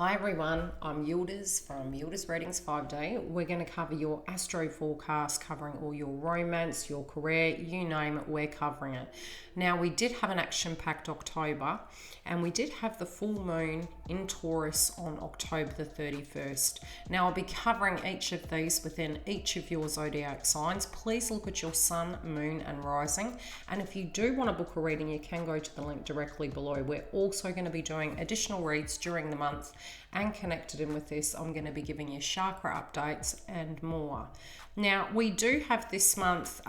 Hi everyone, I'm Yildiz from Yildiz Readings 5D. We're going to cover your astro forecast, covering all your romance, your career, you name it, we're covering it. Now, we did have an action-packed October, and we did have the full moon in Taurus on October the 31st. Now, I'll be covering each of these within each of your zodiac signs. Please look at your sun, moon, and rising. And if you do want to book a reading, you can go to the link directly below. We're also going to be doing additional reads during the month, and connected in with this, I'm going to be giving you chakra updates and more. Now, we do have this month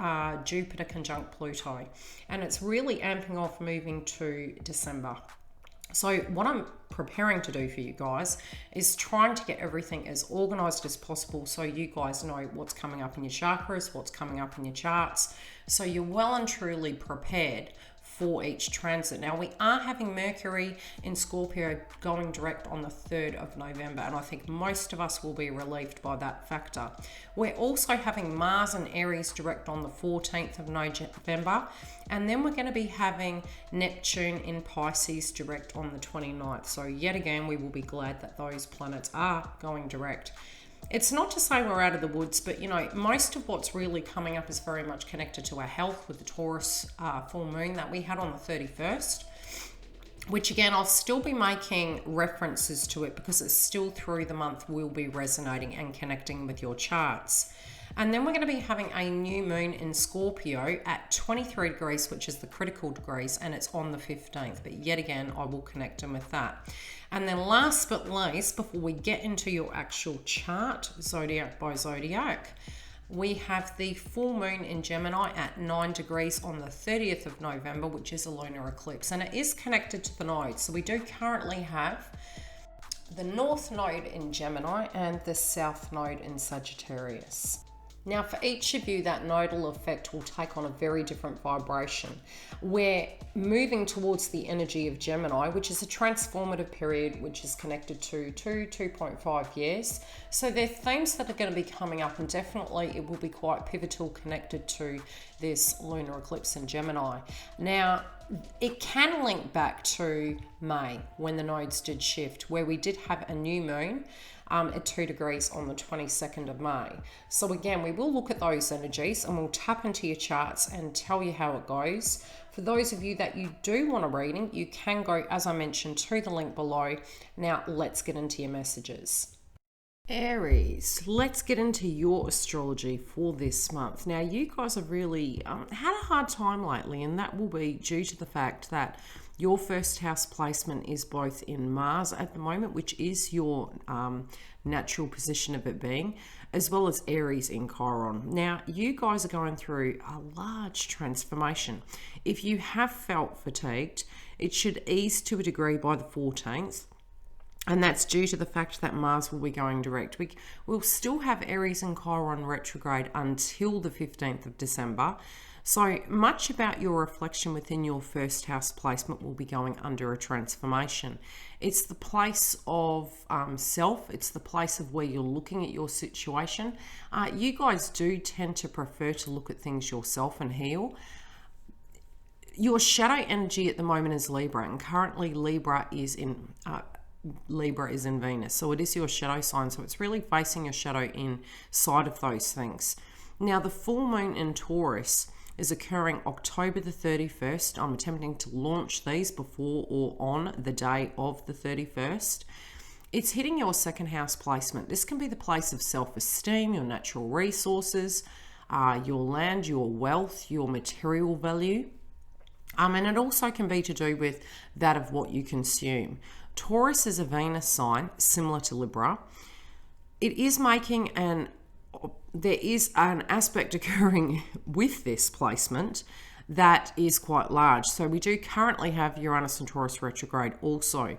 Jupiter conjunct Pluto, and it's really amping off moving to December. So what I'm preparing to do for you guys is trying to get everything as organized as possible so you guys know what's coming up in your chakras, what's coming up in your charts, so you're well and truly prepared for each transit. Now, we are having Mercury in Scorpio going direct on the 3rd of November, and I think most of us will be relieved by that factor. We're also having Mars and Aries direct on the 14th of November, and then we're going to be having Neptune in Pisces direct on the 29th. So yet again, we will be glad that those planets are going direct. It's not to say we're out of the woods, but most of what's really coming up is very much connected to our health with the Taurus full moon that we had on the 31st, which again, I'll still be making references to it because it's still through the month will be resonating and connecting with your charts. And then we're going to be having a new moon in Scorpio at 23 degrees, which is the critical degrees, and it's on the 15th. But yet again, I will connect them with that. And then last but least, before we get into your actual chart, zodiac by zodiac, we have the full moon in Gemini at 9 degrees on the 30th of November, which is a lunar eclipse. And it is connected to the nodes. So we do currently have the North node in Gemini and the South node in Sagittarius. Now, for each of you, that nodal effect will take on a very different vibration. We're moving towards the energy of Gemini, which is a transformative period, which is connected to 2.5 years. So there are themes that are going to be coming up, and definitely it will be quite pivotal connected to this lunar eclipse in Gemini. Now, it can link back to May when the nodes did shift, where we did have a new moon at 2 degrees on the 22nd of May. So again, we will look at those energies and we'll tap into your charts and tell you how it goes. For those of you that you do want a reading, you can go, as I mentioned, to the link below. Now, let's get into your messages. Aries, let's get into your astrology for this month. Now, you guys have really had a hard time lately, and that will be due to the fact that your first house placement is both in Mars at the moment, which is your natural position of it being, as well as Aries in Chiron. Now, you guys are going through a large transformation. If you have felt fatigued, it should ease to a degree by the 14th. And that's due to the fact that Mars will be going direct. We'll still have Aries and Chiron retrograde until the 15th of December. So much about your reflection within your first house placement will be going under a transformation. It's the place of self. It's the place of where you're looking at your situation. You guys do tend to prefer to look at things yourself and heal. Your shadow energy at the moment is Libra, and currently Libra is in Venus. So it is your shadow sign. So it's really facing your shadow inside of those things. Now, the full moon in Taurus is occurring October the 31st. I'm attempting to launch these before or on the day of the 31st. It's hitting your second house placement. This can be the place of self-esteem, your natural resources, your land, your wealth, your material value. And it also can be to do with that of what you consume. Taurus is a Venus sign, similar to Libra. It is making there is an aspect occurring with this placement that is quite large. So we do currently have Uranus and Taurus retrograde also.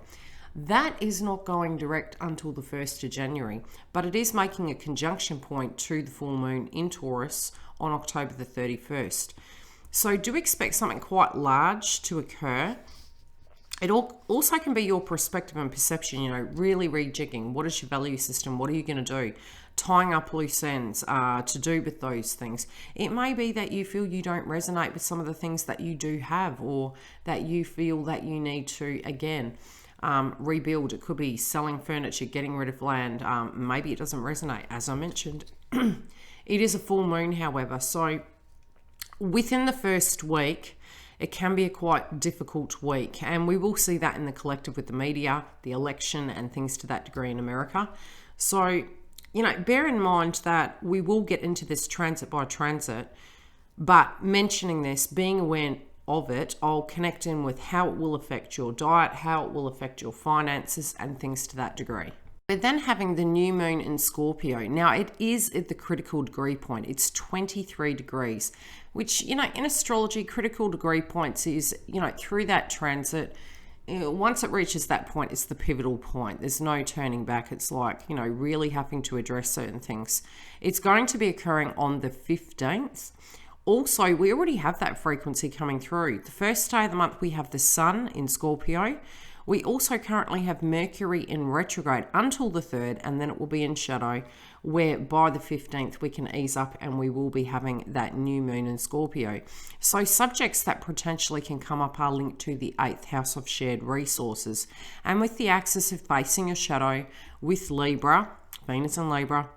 That is not going direct until the 1st of January, but it is making a conjunction point to the full moon in Taurus on October the 31st. So do expect something quite large to occur. It also can be your perspective and perception, really rejigging. What is your value system? What are you going to do? Tying up loose ends to do with those things. It may be that you feel you don't resonate with some of the things that you do have, or that you feel that you need to, again, rebuild. It could be selling furniture, getting rid of land. Maybe it doesn't resonate, as I mentioned. It is a full moon, however, so within the first week, it can be a quite difficult week, and we will see that in the collective with the media, the election, and things to that degree in America. So, bear in mind that we will get into this transit by transit, but mentioning this, being aware of it, I'll connect in with how it will affect your diet, how it will affect your finances, and things to that degree. We're then having the new moon in Scorpio. Now, it is at the critical degree point. It's 23 degrees, which, in astrology, critical degree points is, through that transit, once it reaches that point, it's the pivotal point. There's no turning back. It's like, really having to address certain things. It's going to be occurring on the 15th. Also, we already have that frequency coming through. The first day of the month, we have the sun in Scorpio. We also currently have Mercury in retrograde until the 3rd, and then it will be in shadow, where by the 15th we can ease up and we will be having that new moon in Scorpio. So subjects that potentially can come up are linked to the 8th house of shared resources. And with the axis of facing a shadow with Libra, Venus in Libra,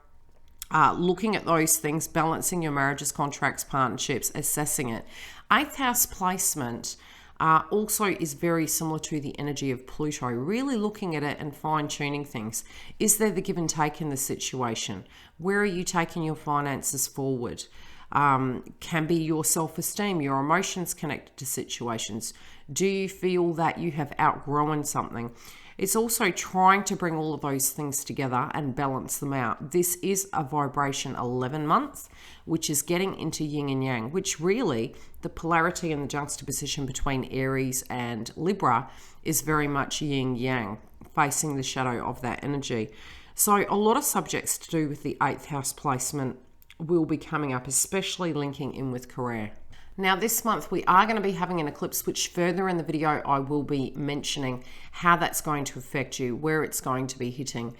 looking at those things, balancing your marriages, contracts, partnerships, assessing it. 8th house placement also is very similar to the energy of Pluto, really looking at it and fine-tuning things. Is there the give and take in the situation? Where are you taking your finances forward? Can be your self-esteem, your emotions connected to situations. Do you feel that you have outgrown something? It's also trying to bring all of those things together and balance them out. This is a vibration 11 month, which is getting into yin and yang, which really the polarity and the juxtaposition between Aries and Libra is very much yin yang, facing the shadow of that energy. So a lot of subjects to do with the 8th house placement will be coming up, especially linking in with career. Now this month we are going to be having an eclipse, which further in the video I will be mentioning how that's going to affect you, where it's going to be hitting.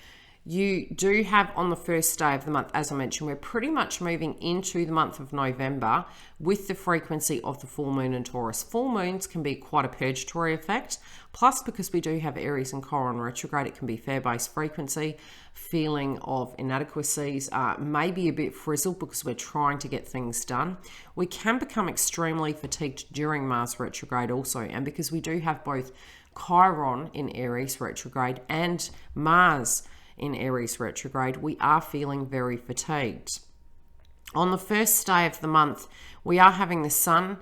You do have on the first day of the month, as I mentioned, we're pretty much moving into the month of November with the frequency of the full moon in Taurus. Full moons can be quite a purgatory effect. Plus, because we do have Aries and Chiron retrograde, it can be fair-based frequency, feeling of inadequacies, maybe a bit frizzled because we're trying to get things done. We can become extremely fatigued during Mars retrograde also, and because we do have both Chiron in Aries retrograde and Mars in Aries retrograde, we are feeling very fatigued. On the first day of the month, we are having the sun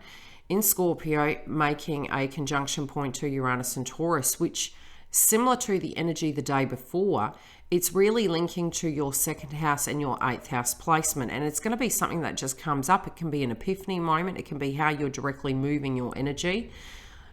in Scorpio making a conjunction point to Uranus and Taurus, which, similar to the energy the day before, it's really linking to your 2nd house and your 8th house placement. And it's going to be something that just comes up. It can be an epiphany moment. It can be how you're directly moving your energy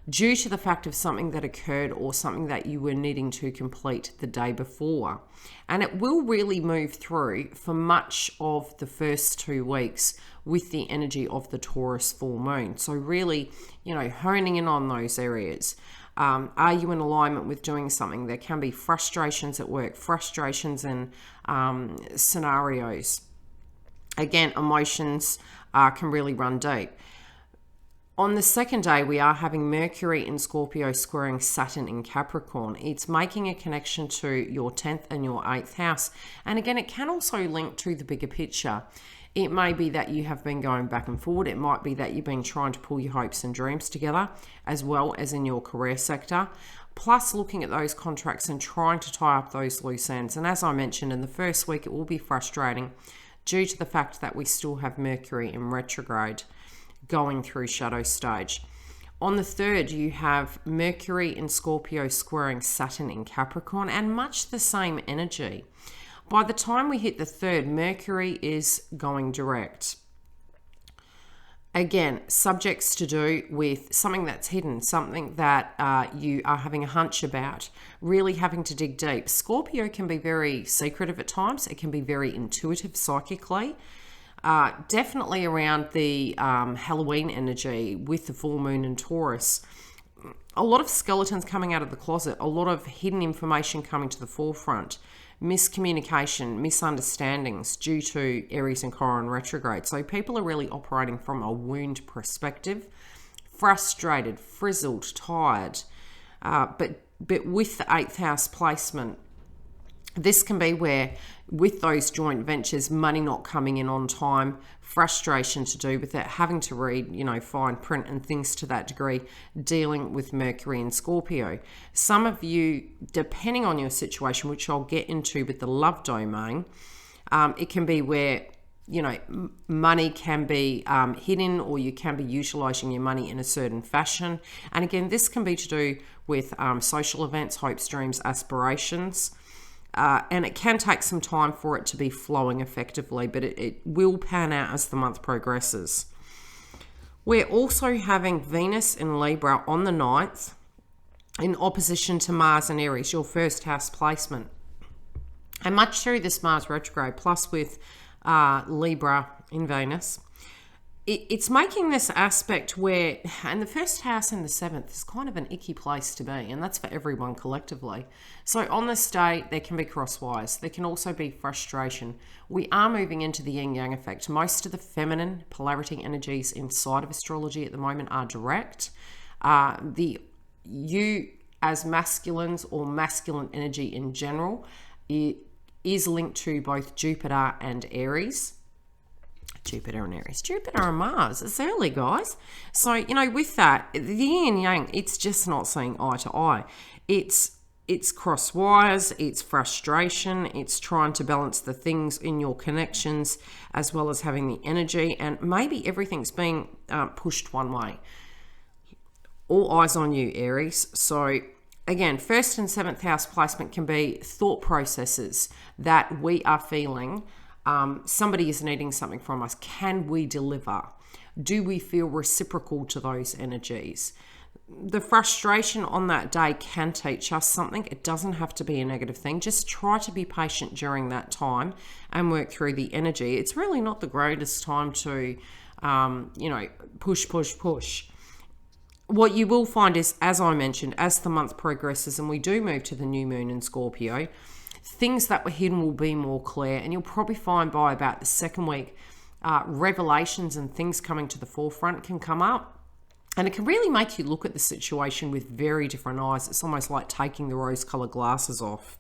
due to the fact of something that occurred or something that you were needing to complete the day before. And it will really move through for much of the first 2 weeks with the energy of the Taurus full moon. So really, honing in on those areas. Are you in alignment with doing something? There can be frustrations at work, frustrations in scenarios. Again, emotions can really run deep. On the second day, we are having Mercury in Scorpio squaring Saturn in Capricorn. It's making a connection to your 10th and your 8th house. And again, it can also link to the bigger picture. It may be that you have been going back and forward. It might be that you've been trying to pull your hopes and dreams together, as well as in your career sector. Plus looking at those contracts and trying to tie up those loose ends. And as I mentioned, in the first week, it will be frustrating due to the fact that we still have Mercury in retrograde going through shadow stage. On the 3rd, you have Mercury in Scorpio squaring Saturn in Capricorn, and much the same energy. By the time we hit the 3rd, Mercury is going direct. Again, subjects to do with something that's hidden, something that you are having a hunch about, really having to dig deep. Scorpio can be very secretive at times. It can be very intuitive psychically. Definitely around the Halloween energy with the full moon in Taurus. A lot of skeletons coming out of the closet, a lot of hidden information coming to the forefront, miscommunication, misunderstandings due to Aries and Chiron retrograde. So people are really operating from a wound perspective, frustrated, frizzled, tired, but But with the 8th house placement, this can be where, with those joint ventures, money not coming in on time, frustration to do with it, having to read, fine print and things to that degree, dealing with Mercury and Scorpio. Some of you, depending on your situation, which I'll get into with the love domain, it can be where, money can be hidden, or you can be utilizing your money in a certain fashion. And again, this can be to do with social events, hopes, dreams, aspirations. And it can take some time for it to be flowing effectively, but it will pan out as the month progresses. We're also having Venus in Libra on the 9th in opposition to Mars and Aries, your 1st house placement. And much through this Mars retrograde, plus with Libra in Venus, it's making this aspect where, and the 1st house and the 7th is kind of an icky place to be, and that's for everyone collectively. So on this day, there can be crosswires. There can also be frustration. We are moving into the yin-yang effect. Most of the feminine polarity energies inside of astrology at the moment are direct. You as masculines, or masculine energy in general, it is linked to both Jupiter and Aries. Jupiter and Mars. It's early, guys. So, with that, the yin and yang, it's just not seeing eye to eye. It's cross wires, it's frustration, it's trying to balance the things in your connections, as well as having the energy, and maybe everything's being pushed one way. All eyes on you, Aries. So, again, 1st and 7th house placement can be thought processes that we are feeling. Somebody is needing something from us. Can we deliver? Do we feel reciprocal to those energies? The frustration on that day can teach us something. It doesn't have to be a negative thing. Just try to be patient during that time and work through the energy. It's really not the greatest time to, push. What you will find is, as I mentioned, as the month progresses and we do move to the new moon in Scorpio, things that were hidden will be more clear, and you'll probably find by about the 2nd week, revelations and things coming to the forefront can come up, and it can really make you look at the situation with very different eyes. It's almost like taking the rose-colored glasses off.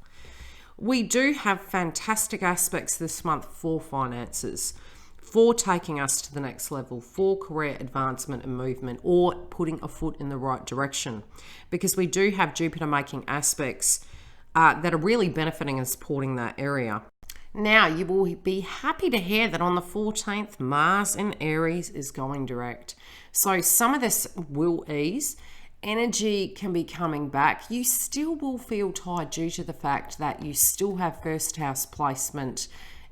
We do have fantastic aspects this month for finances, for taking us to the next level, for career advancement and movement, or putting a foot in the right direction, because we do have Jupiter making aspects that are really benefiting and supporting that area. Now, you will be happy to hear that on the 14th, Mars in Aries is going direct. So some of this will ease. Energy can be coming back. You still will feel tired due to the fact that you still have 1st house placement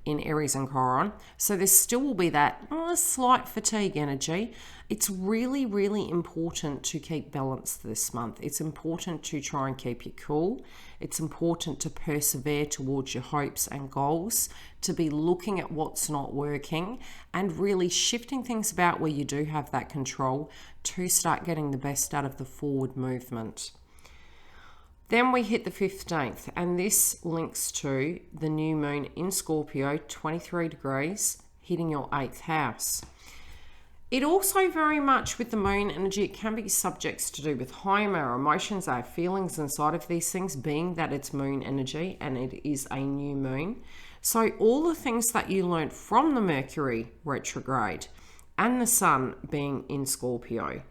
in Aries and Chiron. So there still will be that slight fatigue energy. It's really, really important to keep balance this month. It's important to try and keep you cool. It's important to persevere towards your hopes and goals, to be looking at what's not working and really shifting things about where you do have that control to start getting the best out of the forward movement. Then we hit the 15th, and this links to the new moon in Scorpio, 23 degrees, hitting your 8th house. It also very much with the moon energy, it can be subjects to do with home, our emotions, our feelings inside of these things, being that it's moon energy and it is a new moon. So all the things that you learned from the Mercury retrograde and the Sun being in Scorpio,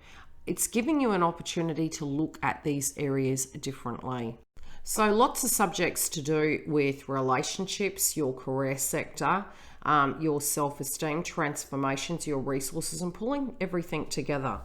it's giving you an opportunity to look at these areas differently. So lots of subjects to do with relationships, your career sector, your self-esteem, transformations, your resources, and pulling everything together.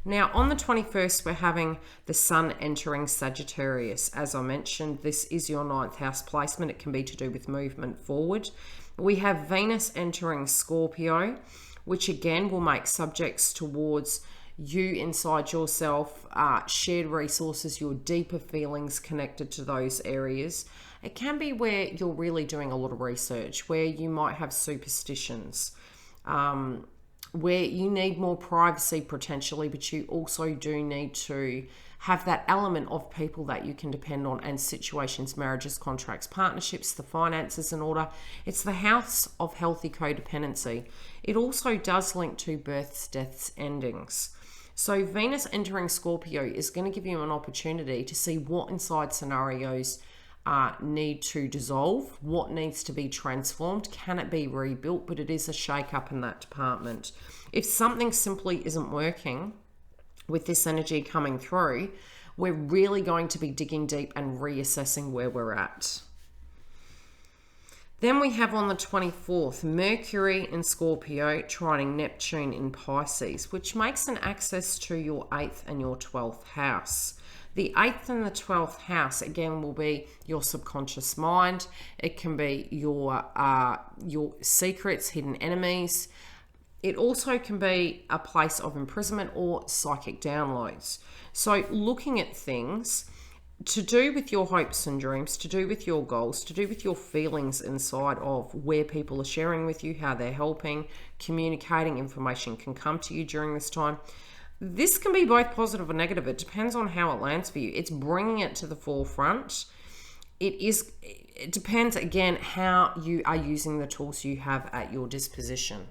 Now, on the 21st, we're having the Sun entering Sagittarius. As I mentioned, this is your 9th house placement. It can be to do with movement forward. We have Venus entering Scorpio, which again will make subjects towards you inside yourself, shared resources, your deeper feelings connected to those areas. It can be where you're really doing a lot of research, where you might have superstitions, where you need more privacy potentially, but you also do need to have that element of people that you can depend on, and situations, marriages, contracts, partnerships, the finances in order. It's the house of healthy codependency. It also does link to births, deaths, endings. So Venus entering Scorpio is going to give you an opportunity to see what inside scenarios need to dissolve, what needs to be transformed, can it be rebuilt, but it is a shake up in that department. If something simply isn't working with this energy coming through, we're really going to be digging deep and reassessing where we're at. Then we have on the 24th, Mercury in Scorpio trining Neptune in Pisces, which makes an access to your 8th and your 12th house. The 8th and the 12th house, again, will be your subconscious mind. It can be your secrets, hidden enemies. It also can be a place of imprisonment or psychic downloads. So looking at things to do with your hopes and dreams, to do with your goals, to do with your feelings inside of where people are sharing with you, how they're helping, communicating, information can come to you during this time. This can be both positive or negative. It depends on how it lands for you. It's bringing it to the forefront. It depends, again, how you are using the tools you have at your disposition.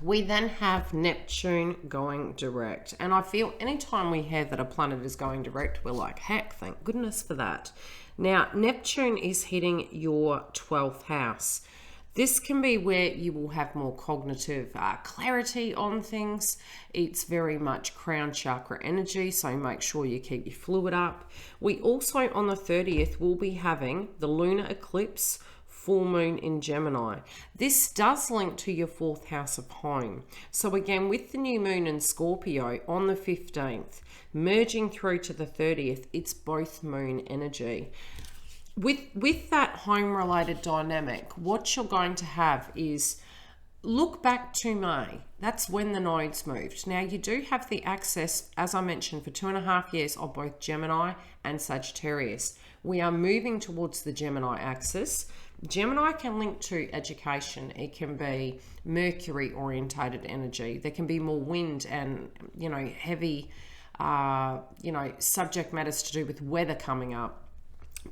We then have Neptune going direct. And I feel anytime we hear that a planet is going direct, we're like, heck, thank goodness for that. Now, Neptune is hitting your 12th house. This can be where you will have more cognitive clarity on things. It's very much crown chakra energy, so make sure you keep your fluid up. We also, on the 30th, will be having the lunar eclipse, full moon in Gemini. This does link to your 4th house of home. So again, with the new moon in Scorpio on the 15th, merging through to the 30th, it's both moon energy. With that home-related dynamic, what you're going to have is look back to May. That's when the nodes moved. Now, you do have the access, as I mentioned, for 2.5 years of both Gemini and Sagittarius. We are moving towards the Gemini axis. Gemini can link to education. It can be Mercury-orientated energy. There can be more wind and, heavy, subject matters to do with weather coming up.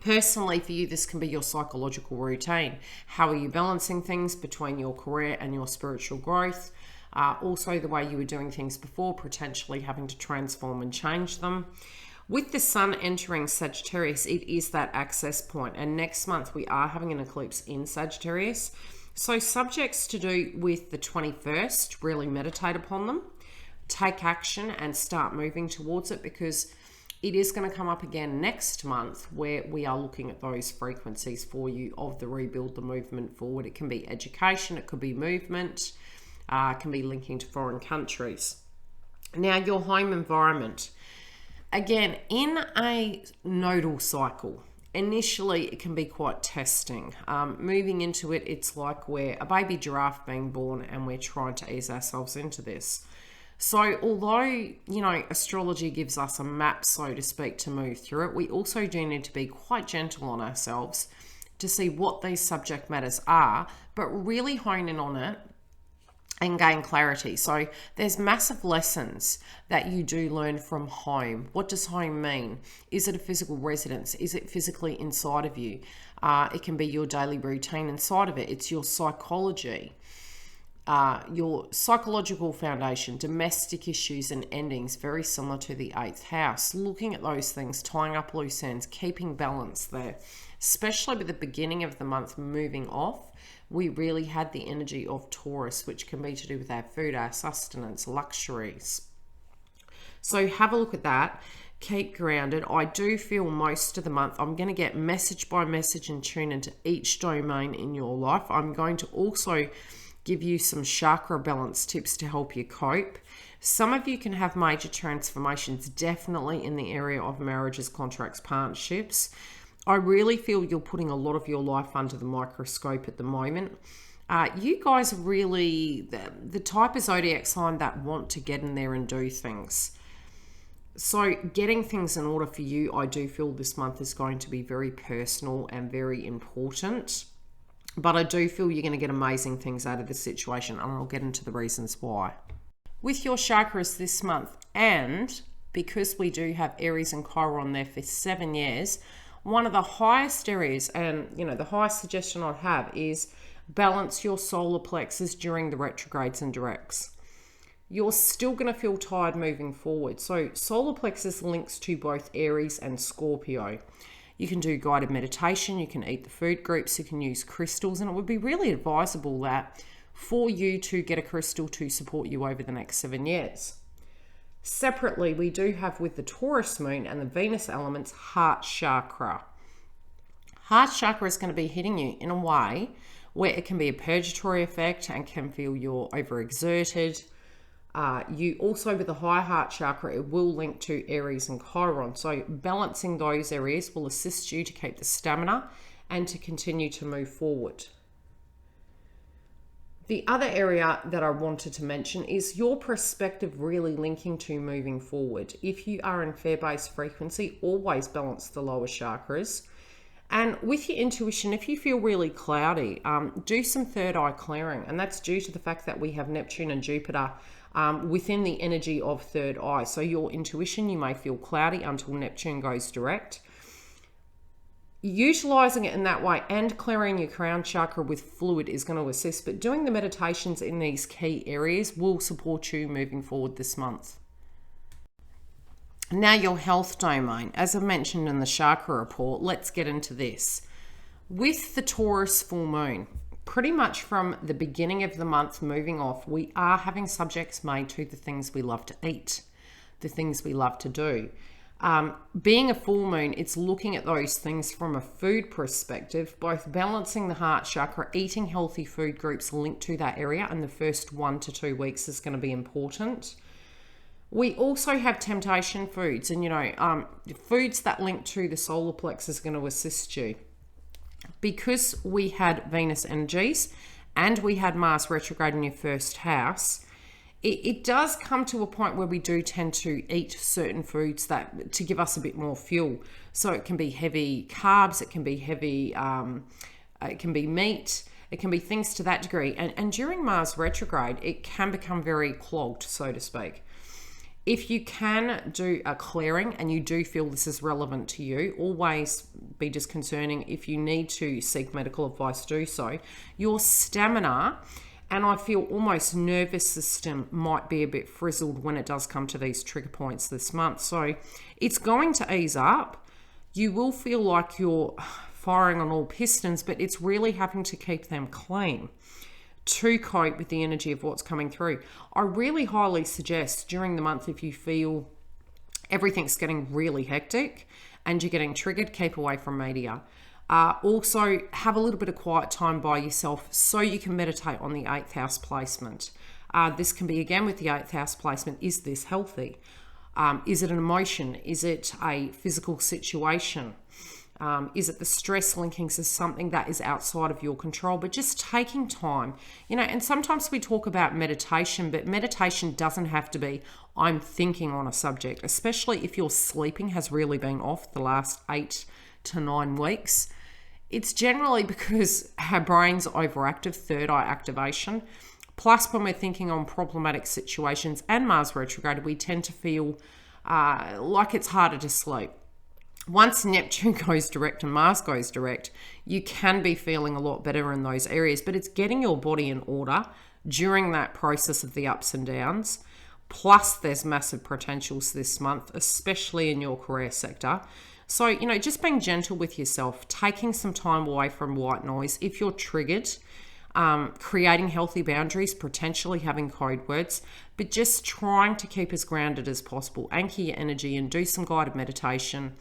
Personally, for you, this can be your psychological routine. How are you balancing things between your career and your spiritual growth? Also, the way you were doing things before, potentially having to transform and change them. With the sun entering Sagittarius, it is that access point. And next month, we are having an eclipse in Sagittarius. So subjects to do with the 21st, really meditate upon them. Take action and start moving towards it, because it is going to come up again next month where we are looking at those frequencies for you of the rebuild, the movement forward. It can be education, it could be movement, it can be linking to foreign countries. Now, your home environment. Again, in a nodal cycle, initially it can be quite testing. Moving into it, it's like we're a baby giraffe being born and we're trying to ease ourselves into this. So although, astrology gives us a map, so to speak, to move through it, we also do need to be quite gentle on ourselves to see what these subject matters are, but really hone in on it and gain clarity. So there's massive lessons that you do learn from home. What does home mean? Is it a physical residence? Is it physically inside of you? It can be your daily routine inside of it. It's your psychology. Your psychological foundation, domestic issues and endings, very similar to the 8th house. Looking at those things, tying up loose ends, keeping balance there, especially with the beginning of the month moving off. We really had the energy of Taurus, which can be to do with our food, our sustenance, luxuries. So have a look at that. Keep grounded. I do feel most of the month I'm going to get message by message and tune into each domain in your life. I'm going to also give you some chakra balance tips to help you cope. Some of you can have major transformations, definitely in the area of marriages, contracts, partnerships. I really feel you're putting a lot of your life under the microscope at the moment. You guys are really the type of zodiac sign that want to get in there and do things. So getting things in order for you, I do feel this month is going to be very personal and very important. But I do feel you're going to get amazing things out of this situation, and I'll get into the reasons why. With your chakras this month, and because we do have Aries and Chiron there for 7 years, one of the highest areas, and the highest suggestion I'd have is balance your solar plexus during the retrogrades and directs. you're still going to feel tired moving forward. So solar plexus links to both Aries and Scorpio. You can do guided meditation, you can eat the food groups, you can use crystals, and it would be really advisable that for you to get a crystal to support you over the next 7 years. Separately, we do have with the Taurus moon and the Venus elements, heart chakra. Heart chakra is going to be hitting you in a way where it can be a purgatory effect and can feel you're overexerted. You also, with the high heart chakra, it will link to Aries and Chiron. So balancing those areas will assist you to keep the stamina and to continue to move forward. The other area that I wanted to mention is your perspective really linking to moving forward. If you are in fear-based frequency, always balance the lower chakras. And with your intuition, if you feel really cloudy, do some third eye clearing. And that's due to the fact that we have Neptune and Jupiter within the energy of third eye. So your intuition, you may feel cloudy until Neptune goes direct. Utilizing it in that way and clearing your crown chakra with fluid is going to assist. But doing the meditations in these key areas will support you moving forward this month. Now your health domain, as I mentioned in the chakra report, let's get into this. With the Taurus full moon, pretty much from the beginning of the month moving off, we are having subjects made to the things we love to eat, the things we love to do. Being a full moon, it's looking at those things from a food perspective, both balancing the heart chakra, eating healthy food groups linked to that area, and the first 1 to 2 weeks is going to be important. We also have temptation foods, and foods that link to the solar plexus are going to assist you. Because we had Venus energies and we had Mars retrograde in your first house, it does come to a point where we do tend to eat certain foods that to give us a bit more fuel. So it can be heavy carbs, it can be heavy, it can be meat, it can be things to that degree. And during Mars retrograde, it can become very clogged, so to speak. If you can do a clearing and you do feel this is relevant to you, always be disconcerting. If you need to seek medical advice, do so. Your stamina and I feel almost nervous system might be a bit frizzled when it does come to these trigger points this month. So it's going to ease up. You will feel like you're firing on all pistons, but it's really having to keep them clean to cope with the energy of what's coming through. I really highly suggest during the month, if you feel everything's getting really hectic and you're getting triggered, keep away from media. Also, have a little bit of quiet time by yourself so you can meditate on the 8th house placement. This can be, again, with the 8th house placement, is this healthy? Is it an emotion? Is it a physical situation? Is it the stress linkings as something that is outside of your control? But just taking time, and sometimes we talk about meditation, but meditation doesn't have to be, I'm thinking on a subject, especially if your sleeping has really been off the last 8 to 9 weeks. It's generally because our brain's overactive, third eye activation. Plus, when we're thinking on problematic situations and Mars retrograde, we tend to feel like it's harder to sleep. Once Neptune goes direct and Mars goes direct, you can be feeling a lot better in those areas, but it's getting your body in order during that process of the ups and downs. Plus, there's massive potentials this month, especially in your career sector. So, just being gentle with yourself, taking some time away from white noise. If you're triggered, creating healthy boundaries, potentially having code words, but just trying to keep as grounded as possible. Anchor your energy and do some guided meditation.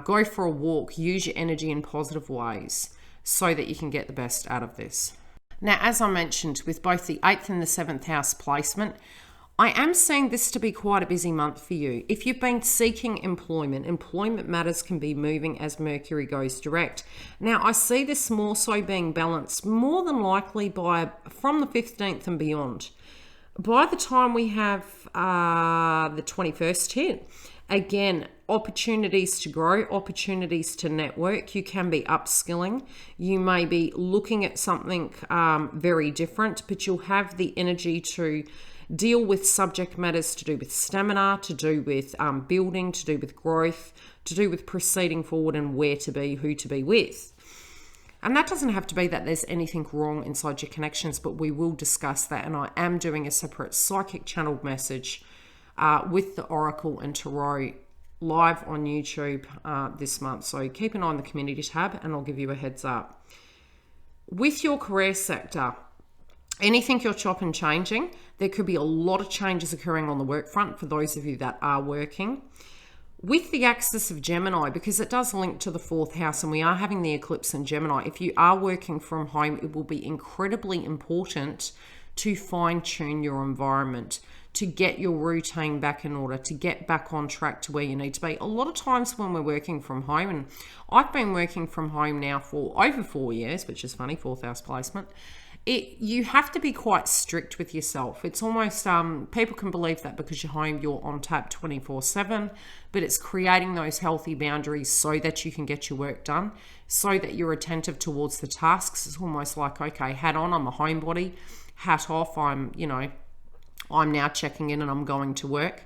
Go for a walk, use your energy in positive ways so that you can get the best out of this. Now, as I mentioned, with both the 8th and the 7th house placement, I am seeing this to be quite a busy month for you. If you've been seeking employment matters can be moving as Mercury goes direct. Now, I see this more so being balanced more than likely from the 15th and beyond. By the time we have the 21st hit, again, opportunities to grow, opportunities to network. You can be upskilling. You may be looking at something very different, but you'll have the energy to deal with subject matters to do with stamina, to do with building, to do with growth, to do with proceeding forward and where to be, who to be with. And that doesn't have to be that there's anything wrong inside your connections, but we will discuss that. And I am doing a separate psychic channeled message with the Oracle and Tarot live on YouTube this month. So keep an eye on the community tab and I'll give you a heads up. With your career sector, anything you're chopping and changing, there could be a lot of changes occurring on the work front for those of you that are working. With the axis of Gemini, because it does link to the 4th house and we are having the eclipse in Gemini, if you are working from home, it will be incredibly important to fine-tune your environment, to get your routine back in order, to get back on track to where you need to be. A lot of times when we're working from home, and I've been working from home now for over 4 years, which is funny, 4th house placement, you have to be quite strict with yourself. It's almost, people can believe that because you're home, you're on tap 24/7, but it's creating those healthy boundaries so that you can get your work done, so that you're attentive towards the tasks. It's almost like, okay, hat on, I'm a homebody, hat off, I'm now checking in and I'm going to work.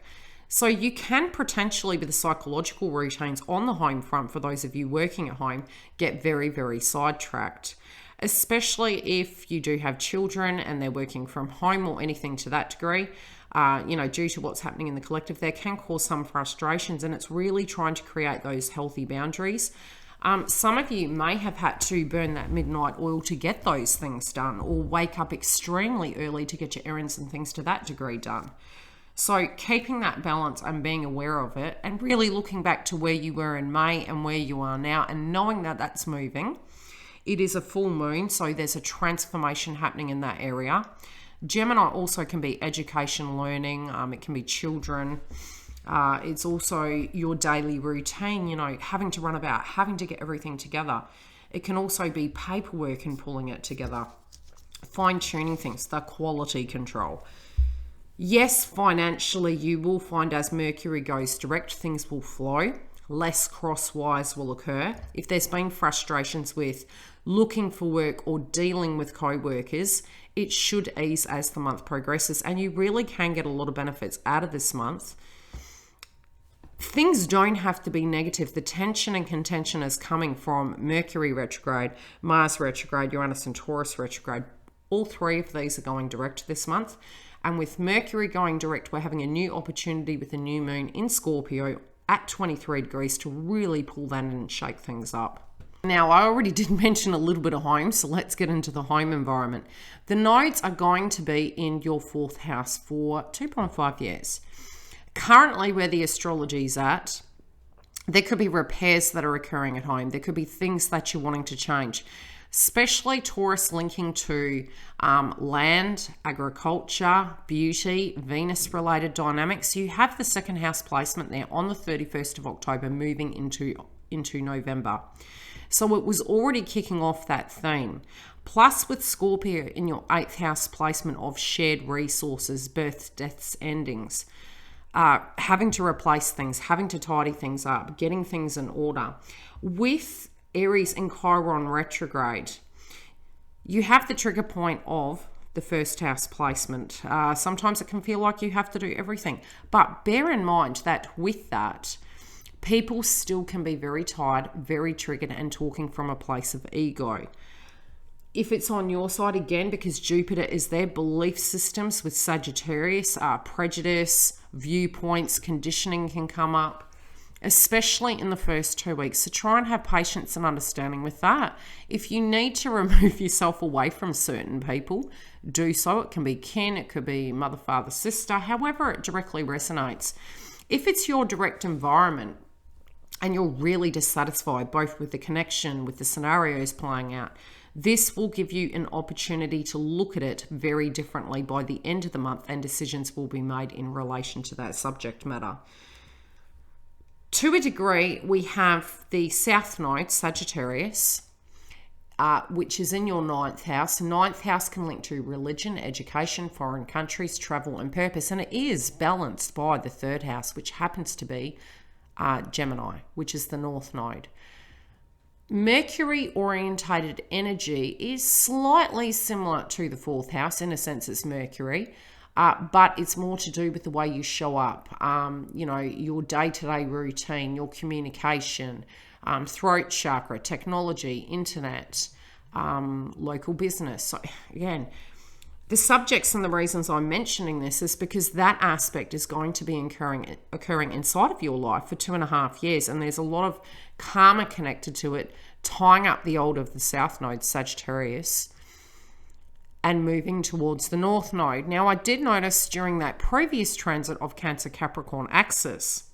So you can potentially, with the psychological routines on the home front, for those of you working at home, get very, very sidetracked. Especially if you do have children and they're working from home or anything to that degree, due to what's happening in the collective, there can cause some frustrations, and it's really trying to create those healthy boundaries. Some of you may have had to burn that midnight oil to get those things done, or wake up extremely early to get your errands and things to that degree done. So keeping that balance and being aware of it, and really looking back to where you were in May and where you are now, and knowing that that's moving. It is a full moon, so there's a transformation happening in that area. Gemini also can be education, learning. It can be children. It's also your daily routine, having to run about, having to get everything together. It can also be paperwork and pulling it together. Fine-tuning things, the quality control. Yes, financially, you will find as Mercury goes direct, things will flow. Less crosswise will occur. If there's been frustrations with looking for work or dealing with co-workers, it should ease as the month progresses, and you really can get a lot of benefits out of this month. Things don't have to be negative. The tension and contention is coming from Mercury retrograde, Mars retrograde, Uranus and Taurus retrograde. All three of these are going direct this month. And with Mercury going direct, we're having a new opportunity with the new moon in Scorpio at 23 degrees to really pull that in and shake things up. Now, I already did mention a little bit of home, so let's get into the home environment. The nodes are going to be in your 4th house for 2.5 years. Currently, where the astrology is at, there could be repairs that are occurring at home. There could be things that you're wanting to change, especially Taurus linking to land, agriculture, beauty, Venus-related dynamics. You have the 2nd house placement there on the 31st of October moving into November. So it was already kicking off that theme. Plus with Scorpio in your 8th house placement of shared resources, births, deaths, endings, having to replace things, having to tidy things up, getting things in order. With Aries and Chiron retrograde, you have the trigger point of the 1st house placement. Sometimes it can feel like you have to do everything, but bear in mind that with that, people still can be very tired, very triggered, and talking from a place of ego. If it's on your side, again, because Jupiter is there, belief systems with Sagittarius, prejudice, viewpoints, conditioning can come up, especially in the first 2 weeks. So try and have patience and understanding with that. If you need to remove yourself away from certain people, do so. It can be kin, it could be mother, father, sister, however it directly resonates. If it's your direct environment, and you're really dissatisfied both with the connection, with the scenarios playing out, this will give you an opportunity to look at it very differently by the end of the month, and decisions will be made in relation to that subject matter. To a degree, we have the South Node, Sagittarius, which is in your 9th house. 9th house can link to religion, education, foreign countries, travel, and purpose, and it is balanced by the 3rd house, which happens to be Gemini, which is the North Node. Mercury orientated energy is slightly similar to the 4th house. In a sense, it's Mercury, but it's more to do with the way you show up, your day-to-day routine, your communication, throat chakra, technology, internet, local business. So again, the subjects and the reasons I'm mentioning this is because that aspect is going to be occurring inside of your life for 2.5 years, and there's a lot of karma connected to it, tying up the old of the South Node, Sagittarius, and moving towards the North Node. Now, I did notice during that previous transit of Cancer Capricorn axis,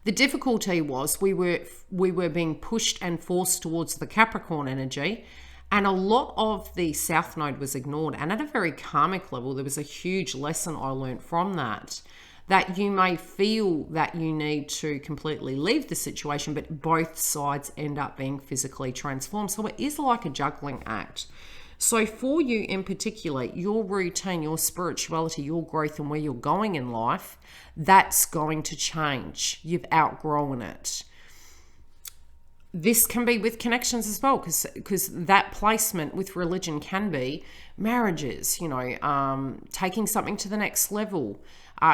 the difficulty was we were being pushed and forced towards the Capricorn energy, and a lot of the South Node was ignored. And at a very karmic level, there was a huge lesson I learned from that you may feel that you need to completely leave the situation, but both sides end up being physically transformed. So it is like a juggling act. So for you in particular, your routine, your spirituality, your growth, and where you're going in life, that's going to change. You've outgrown it. This can be with connections as well, because that placement with religion can be marriages, taking something to the next level,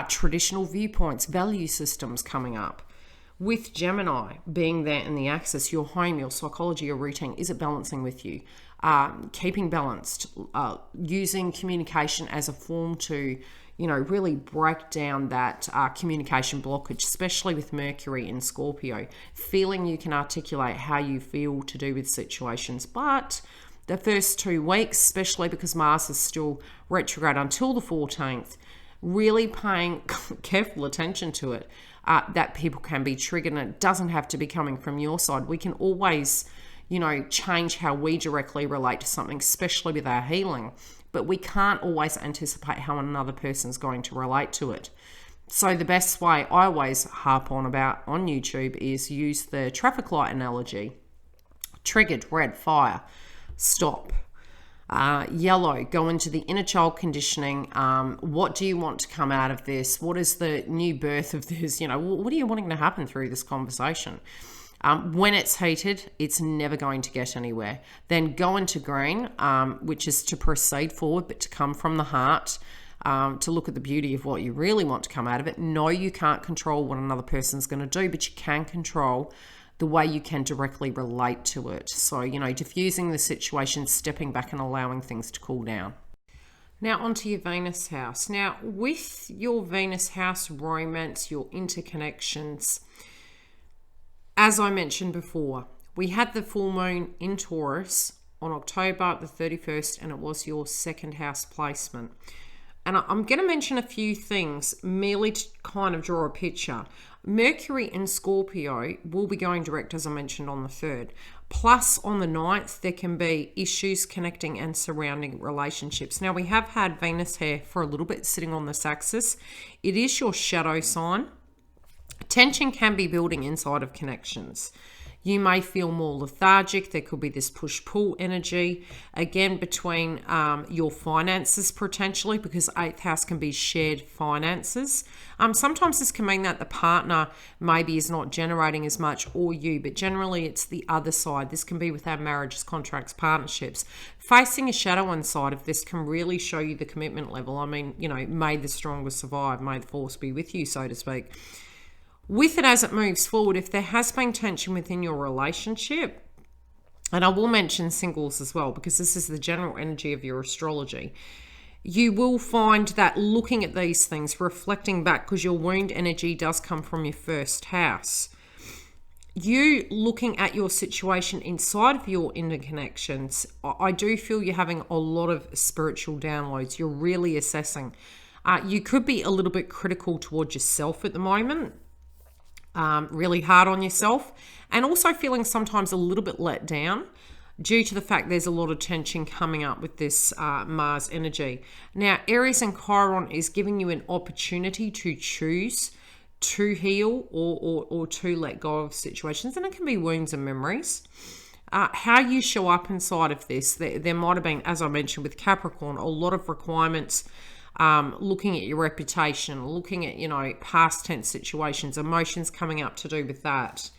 traditional viewpoints, value systems coming up. With Gemini being there in the axis, your home, your psychology, your routine, is it balancing with you? Keeping balanced, using communication as a form to really break down that communication blockage, especially with Mercury in Scorpio, feeling you can articulate how you feel to do with situations. But the first 2 weeks, especially because Mars is still retrograde until the 14th, really paying careful attention to it, that people can be triggered, and it doesn't have to be coming from your side. We can always change how we directly relate to something, especially with our healing, but we can't always anticipate how another person's going to relate to it. So the best way I always harp on about on YouTube is use the traffic light analogy. Triggered, red, fire, stop. Yellow, go into the inner child conditioning. What do you want to come out of this? What is the new birth of this? What are you wanting to happen through this conversation? When it's heated, it's never going to get anywhere. Then go into green, which is to proceed forward, but to come from the heart, to look at the beauty of what you really want to come out of it. No, you can't control what another person's going to do, but you can control the way you can directly relate to it. So, diffusing the situation, stepping back and allowing things to cool down. Now onto your Venus house. Now with your Venus house romance, your interconnections, as I mentioned before, we had the full moon in Taurus on October the 31st, and it was your second house placement. And I'm going to mention a few things merely to kind of draw a picture. Mercury in Scorpio will be going direct, as I mentioned, on the 3rd. Plus, on the 9th, there can be issues connecting and surrounding relationships. Now, we have had Venus here for a little bit sitting on this axis. It is your shadow sign. Tension can be building inside of connections. You may feel more lethargic. There could be this push-pull energy, again, between your finances potentially, because 8th house can be shared finances. Sometimes this can mean that the partner maybe is not generating as much, or you, but generally it's the other side. This can be with our marriages, contracts, partnerships. Facing a shadow inside of this can really show you the commitment level. I mean, may the strongest survive, may the force be with you, so to speak. With it as it moves forward, if there has been tension within your relationship, and I will mention singles as well, because this is the general energy of your astrology, you will find that looking at these things, reflecting back, because your wound energy does come from your first house, you looking at your situation inside of your interconnections, I do feel you're having a lot of spiritual downloads. You're really assessing. You could be a little bit critical towards yourself at the moment. Really hard on yourself, and also feeling sometimes a little bit let down due to the fact there's a lot of tension coming up with this Mars energy. Now, Aries and Chiron is giving you an opportunity to choose to heal or to let go of situations, and it can be wounds and memories. How you show up inside of this, there might have been, as I mentioned with Capricorn, a lot of requirements. Looking at your reputation, looking at, past tense situations, emotions coming up to do with that.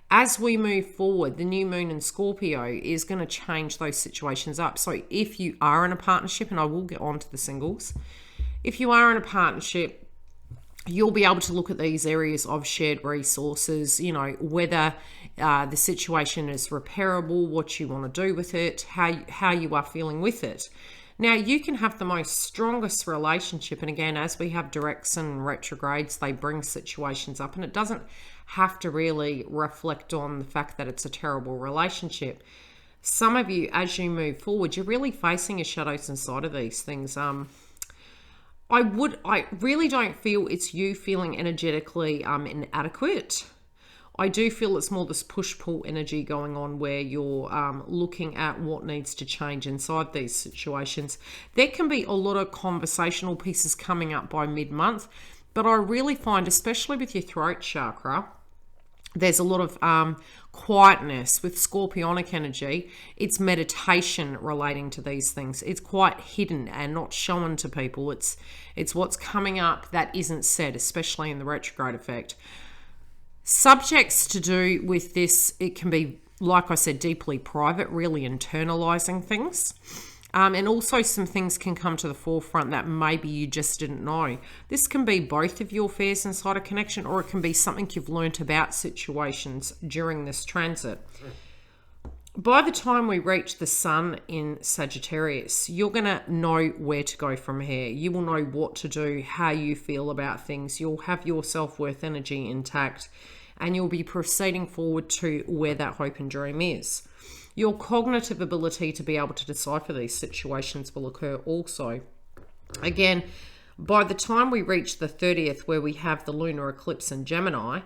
As we move forward, the new moon in Scorpio is going to change those situations up. So if you are in a partnership, and I will get on to the singles, if you are in a partnership, you'll be able to look at these areas of shared resources, whether the situation is repairable, what you want to do with it, how you are feeling with it. Now, you can have the most strongest relationship, and again, as we have directs and retrogrades, they bring situations up, and it doesn't have to really reflect on the fact that it's a terrible relationship. Some of you, as you move forward, you're really facing your shadows inside of these things. I really don't feel it's you feeling energetically inadequate. I do feel it's more this push-pull energy going on where you're looking at what needs to change inside these situations. There can be a lot of conversational pieces coming up by mid-month, but I really find, especially with your throat chakra, there's a lot of quietness with scorpionic energy. It's meditation relating to these things. It's quite hidden and not shown to people. It's what's coming up that isn't said, especially in the retrograde effect. Subjects to do with this, it can be, like I said, deeply private, really internalizing things. And also some things can come to the forefront that maybe you just didn't know. This can be both of your affairs inside a connection, or it can be something you've learnt about situations during this transit. By the time we reach the sun in Sagittarius, you're going to know where to go from here. You will know what to do, how you feel about things. You'll have your self-worth energy intact, and you'll be proceeding forward to where that hope and dream is. Your cognitive ability to be able to decipher these situations will occur also. Again, by the time we reach the 30th, where we have the lunar eclipse in Gemini,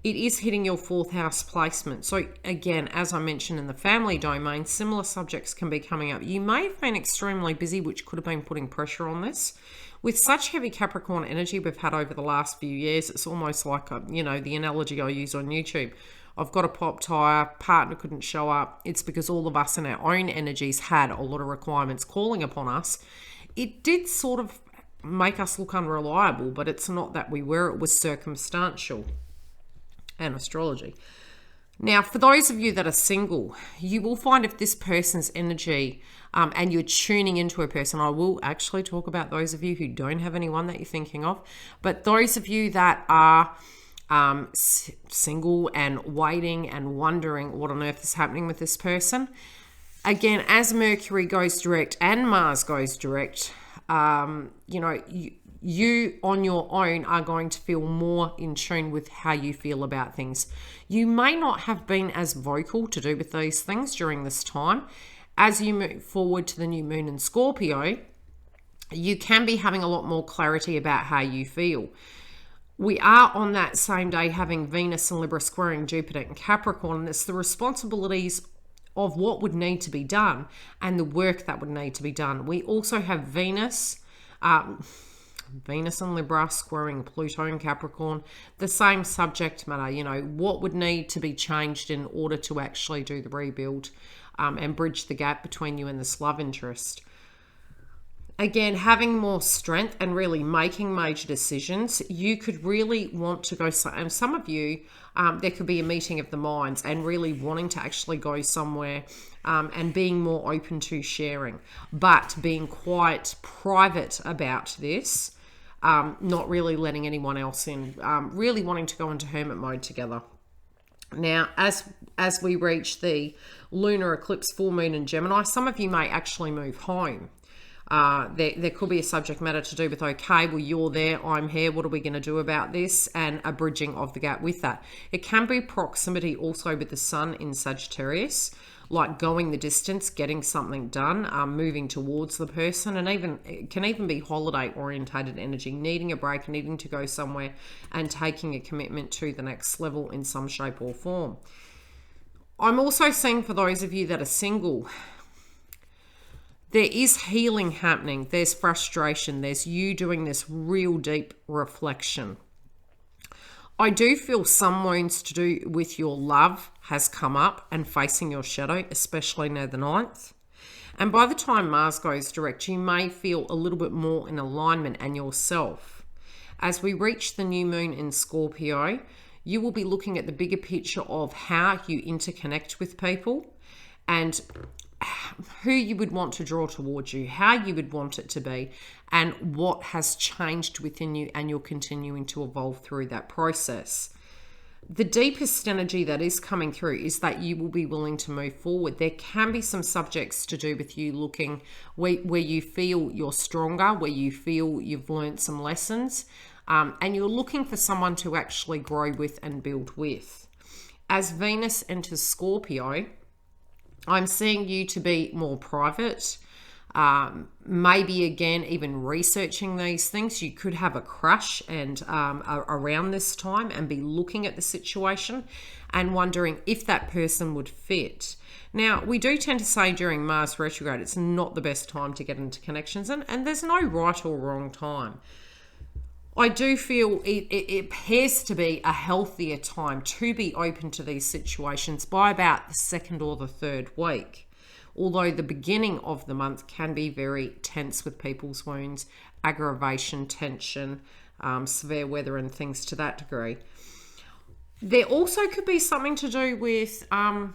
it is hitting your 4th house placement. So again, as I mentioned in the family domain, similar subjects can be coming up. You may have been extremely busy, which could have been putting pressure on this. With such heavy Capricorn energy we've had over the last few years, it's almost like, the analogy I use on YouTube. I've got a pop tire, partner couldn't show up. It's because all of us in our own energies had a lot of requirements calling upon us. It did sort of make us look unreliable, but it's not that we were, it was circumstantial. And astrology. Now, for those of you that are single, you will find if this person's energy and you're tuning into a person, I will actually talk about those of you who don't have anyone that you're thinking of, but those of you that are single and waiting and wondering what on earth is happening with this person, again, as Mercury goes direct and Mars goes direct, you on your own are going to feel more in tune with how you feel about things. You may not have been as vocal to do with these things during this time. As you move forward to the new moon in Scorpio, you can be having a lot more clarity about how you feel. We are on that same day having Venus and Libra squaring Jupiter and Capricorn, and it's the responsibilities of what would need to be done and the work that would need to be done. We also have Venus and Libra squaring Pluto and Capricorn, the same subject matter, what would need to be changed in order to actually do the rebuild and bridge the gap between you and this love interest. Again, having more strength and really making major decisions, you could really want to go, and some of you, there could be a meeting of the minds and really wanting to actually go somewhere and being more open to sharing, but being quite private about this. Not really letting anyone else in, really wanting to go into hermit mode together. Now, as we reach the lunar eclipse, full moon in Gemini, some of you may actually move home. There could be a subject matter to do with, okay, well, you're there, I'm here, what are we going to do about this? And a bridging of the gap with that. It can be proximity also with the sun in Sagittarius, like going the distance, getting something done, moving towards the person, and it can even be holiday orientated energy, needing a break, needing to go somewhere and taking a commitment to the next level in some shape or form. I'm also seeing for those of you that are single, there is healing happening. There's frustration. There's you doing this real deep reflection. I do feel some wounds to do with your love has come up and facing your shadow, especially near the 9th. And by the time Mars goes direct, you may feel a little bit more in alignment and yourself. As we reach the new moon in Scorpio, you will be looking at the bigger picture of how you interconnect with people and who you would want to draw towards you, how you would want it to be, and what has changed within you, and you're continuing to evolve through that process. The deepest energy that is coming through is that you will be willing to move forward. There can be some subjects to do with you looking where you feel you're stronger, where you feel you've learned some lessons, and you're looking for someone to actually grow with and build with. As Venus enters Scorpio, I'm seeing you to be more private, maybe again even researching these things. You could have a crush and around this time and be looking at the situation and wondering if that person would fit. Now, we do tend to say during Mars retrograde it's not the best time to get into connections, and there's no right or wrong time. I do feel it appears to be a healthier time to be open to these situations by about the second or the third week. Although the beginning of the month can be very tense with people's wounds, aggravation, tension, severe weather and things to that degree. There also could be something to do with, how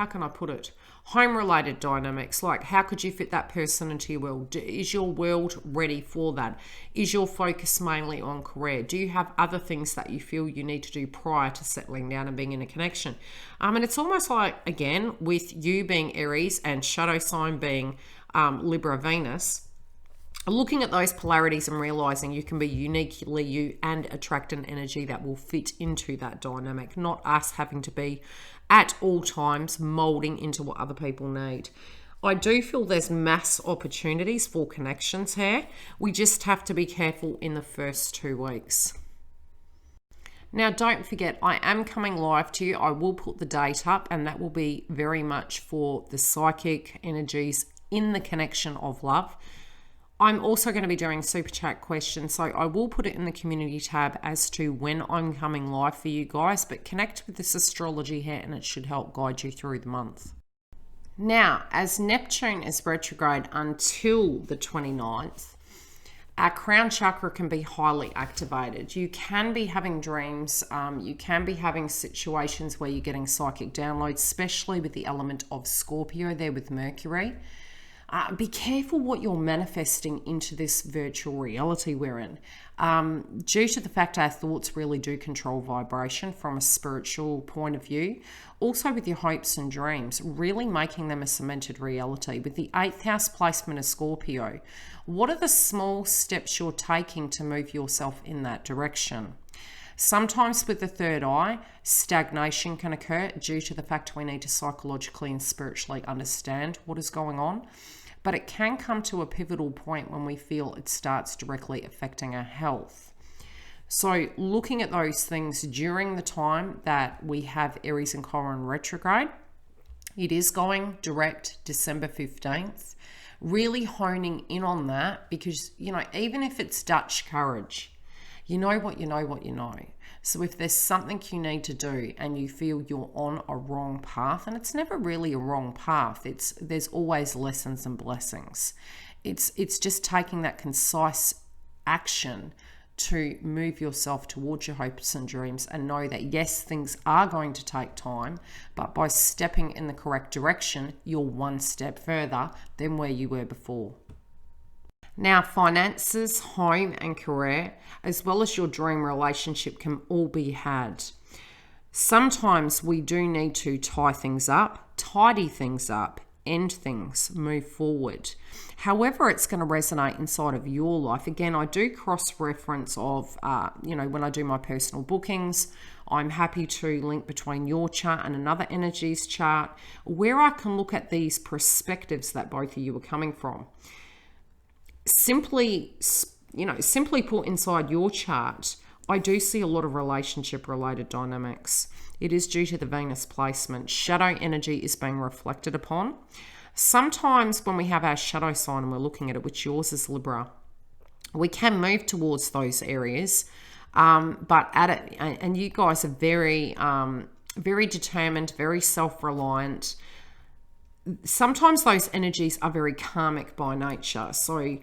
can I put it? Home-related dynamics, like how could you fit that person into your world? Is your world ready for that? Is your focus mainly on career? Do you have other things that you feel you need to do prior to settling down and being in a connection? And it's almost like, again, with you being Aries and shadow sign being Libra Venus, looking at those polarities and realizing you can be uniquely you and attract an energy that will fit into that dynamic, not us having to be at all times molding into what other people need. I do feel there's mass opportunities for connections here. We just have to be careful in the first 2 weeks. Now, don't forget, I am coming live to you. I will put the date up, and that will be very much for the psychic energies in the connection of love. I'm also going to be doing super chat questions, so I will put it in the community tab as to when I'm coming live for you guys, but connect with this astrology here and it should help guide you through the month. Now, as Neptune is retrograde until the 29th, our crown chakra can be highly activated. You can be having dreams, you can be having situations where you're getting psychic downloads, especially with the element of Scorpio there with Mercury. Be careful what you're manifesting into this virtual reality we're in. Due to the fact our thoughts really do control vibration from a spiritual point of view, also with your hopes and dreams, really making them a cemented reality. With the 8th house placement of Scorpio, what are the small steps you're taking to move yourself in that direction? Sometimes with the third eye, stagnation can occur due to the fact we need to psychologically and spiritually understand what is going on. But it can come to a pivotal point when we feel it starts directly affecting our health. So looking at those things during the time that we have Aries and Chiron retrograde, it is going direct December 15th. Really honing in on that because, even if it's Dutch courage, you know what you know what you know. So if there's something you need to do and you feel you're on a wrong path, and it's never really a wrong path, there's always lessons and blessings. It's just taking that concise action to move yourself towards your hopes and dreams and know that yes, things are going to take time, but by stepping in the correct direction, you're one step further than where you were before. Now, finances, home and career, as well as your dream relationship can all be had. Sometimes we do need to tie things up, tidy things up, end things, move forward. However, it's going to resonate inside of your life. Again, I do cross-reference of, when I do my personal bookings, I'm happy to link between your chart and another energies chart where I can look at these perspectives that both of you are coming from. Simply put, inside your chart, I do see a lot of relationship related dynamics. It is due to the Venus placement. Shadow energy is being reflected upon. Sometimes when we have our shadow sign and we're looking at it, which yours is Libra, we can move towards those areas. But at it, and you guys are very determined, very self-reliant. Sometimes those energies are very karmic by nature. So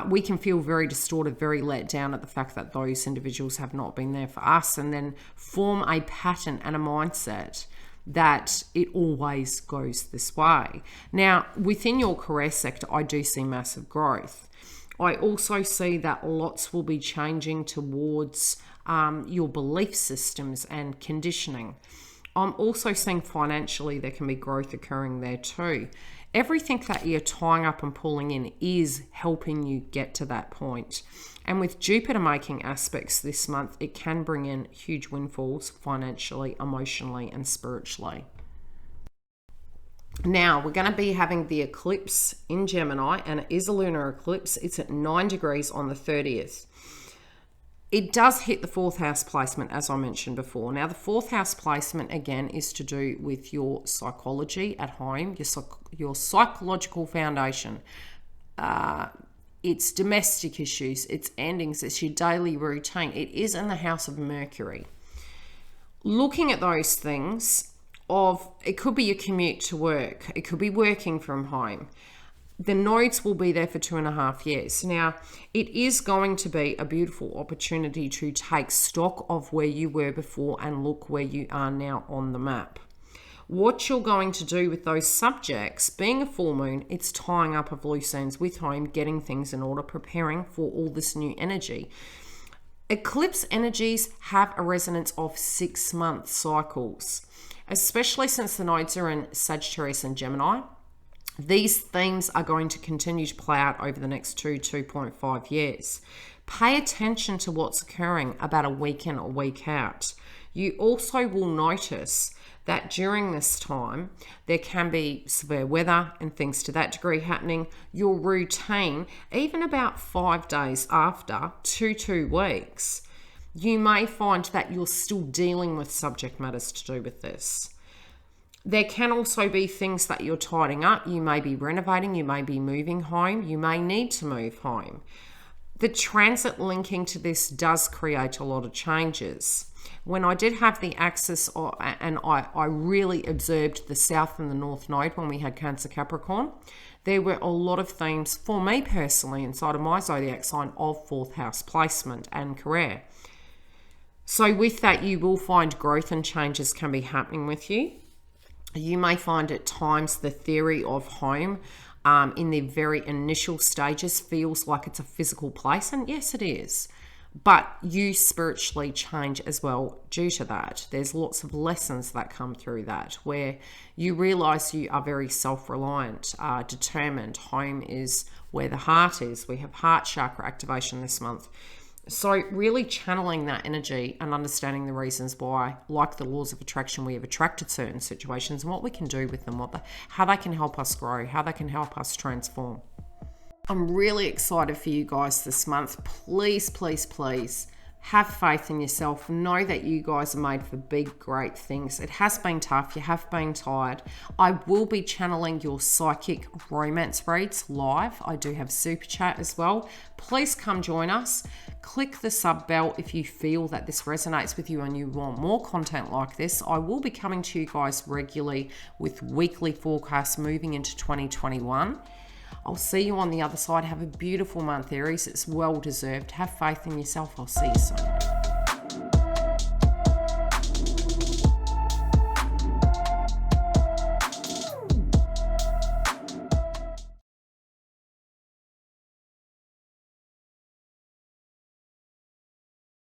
we can feel very distorted, very let down at the fact that those individuals have not been there for us, and then form a pattern and a mindset that it always goes this way. Now, within your career sector, I do see massive growth. I also see that lots will be changing towards your belief systems and conditioning. I'm also seeing financially there can be growth occurring there too. Everything that you're tying up and pulling in is helping you get to that point. And with Jupiter making aspects this month, it can bring in huge windfalls financially, emotionally, and spiritually. Now, we're going to be having the eclipse in Gemini, and it is a lunar eclipse. It's at 9 degrees on the 30th. It does hit the 4th house placement, as I mentioned before. Now, the 4th house placement, again, is to do with your psychology at home, your psychological foundation. It's domestic issues, it's endings, it's your daily routine. It is in the house of Mercury. Looking at those things, it could be your commute to work. It could be working from home. The nodes will be there for 2.5 years. Now, it is going to be a beautiful opportunity to take stock of where you were before and look where you are now on the map. What you're going to do with those subjects, being a full moon, it's tying up of loose ends with home, getting things in order, preparing for all this new energy. Eclipse energies have a resonance of 6-month cycles, especially since the nodes are in Sagittarius and Gemini. These themes are going to continue to play out over the next 2.5 years. Pay attention to what's occurring about a week in or week out. You also will notice that during this time, there can be severe weather and things to that degree happening. Your routine, even about 5 days after, 2 weeks, you may find that you're still dealing with subject matters to do with this. There can also be things that you're tidying up. You may be renovating, you may be moving home, you may need to move home. The transit linking to this does create a lot of changes. When I did have the axis, and I really observed the South and the North node when we had Cancer Capricorn, there were a lot of themes for me personally inside of my zodiac sign of 4th house placement and career. So with that, you will find growth and changes can be happening with you. You may find at times the theory of home in the very initial stages feels like it's a physical place, and yes, it is. But you spiritually change as well due to that. There's lots of lessons that come through that, where you realize you are very self-reliant, determined. Home is where the heart is. We have heart chakra activation this month. So really channeling that energy and understanding the reasons why, like the laws of attraction, we have attracted certain situations and what we can do with them, how they can help us grow, how they can help us transform. I'm really excited for you guys this month. Please, please, please have faith in yourself. Know that you guys are made for big, great things. It has been tough. You have been tired. I will be channeling your psychic romance reads live. I do have super chat as well. Please come join us. Click the sub bell if you feel that this resonates with you and you want more content like this. I will be coming to you guys regularly with weekly forecasts moving into 2021. I'll see you on the other side. Have a beautiful month, Aries. It's well deserved. Have faith in yourself. I'll see you soon.